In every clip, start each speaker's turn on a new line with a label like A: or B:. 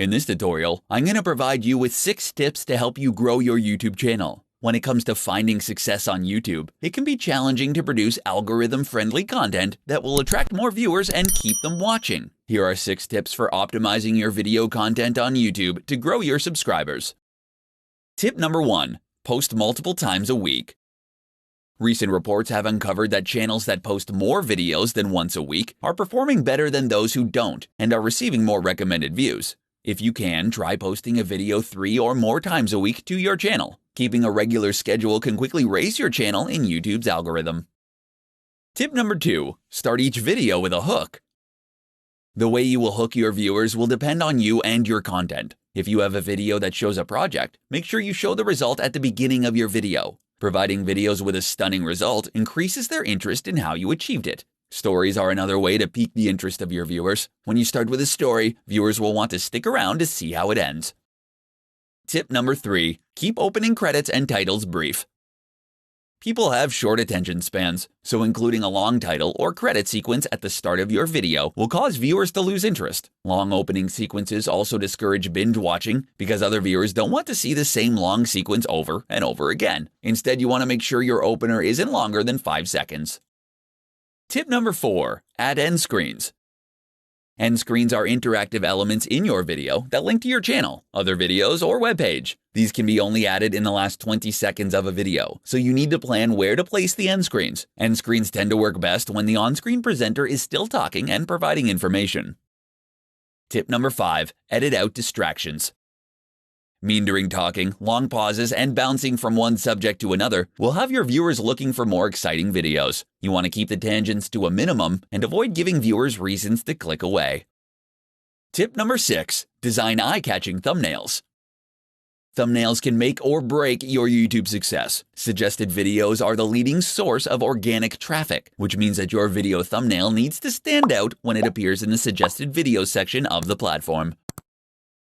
A: In this tutorial, I'm going to provide you with 6 tips to help you grow your YouTube channel. When it comes to finding success on YouTube, it can be challenging to produce algorithm-friendly content that will attract more viewers and keep them watching. Here are 6 tips for optimizing your video content on YouTube to grow your subscribers. Tip number 1. Post multiple times a week. Recent reports have uncovered that channels that post more videos than once a week are performing better than those who don't and are receiving more recommended views. If you can, try posting a video 3 or more times a week to your channel. Keeping a regular schedule can quickly raise your channel in YouTube's algorithm. Tip number 2. Start each video with a hook. The way you will hook your viewers will depend on you and your content. If you have a video that shows a project, make sure you show the result at the beginning of your video. Providing videos with a stunning result increases their interest in how you achieved it. Stories are another way to pique the interest of your viewers. When you start with a story, viewers will want to stick around to see how it ends. Tip number 3. Keep opening credits and titles brief. People have short attention spans, so including a long title or credit sequence at the start of your video will cause viewers to lose interest. Long opening sequences also discourage binge watching because other viewers don't want to see the same long sequence over and over again. Instead, you want to make sure your opener isn't longer than 5 seconds. Tip number 4. Add end screens. End screens are interactive elements in your video that link to your channel, other videos, or webpage. These can be only added in the last 20 seconds of a video, so you need to plan where to place the end screens. End screens tend to work best when the on-screen presenter is still talking and providing information. Tip number 5. Edit out distractions. Meandering talking, long pauses, and bouncing from one subject to another will have your viewers looking for more exciting videos. You want to keep the tangents to a minimum and avoid giving viewers reasons to click away. Tip number 6. Design eye-catching thumbnails. Thumbnails can make or break your YouTube success. Suggested videos are the leading source of organic traffic, which means that your video thumbnail needs to stand out when it appears in the suggested videos section of the platform.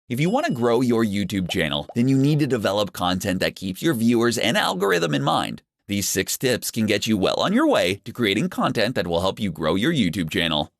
A: If you want to grow your YouTube channel, then you need to develop content that keeps your viewers and algorithm in mind. These 6 tips can get you well on your way to creating content that will help you grow your YouTube channel.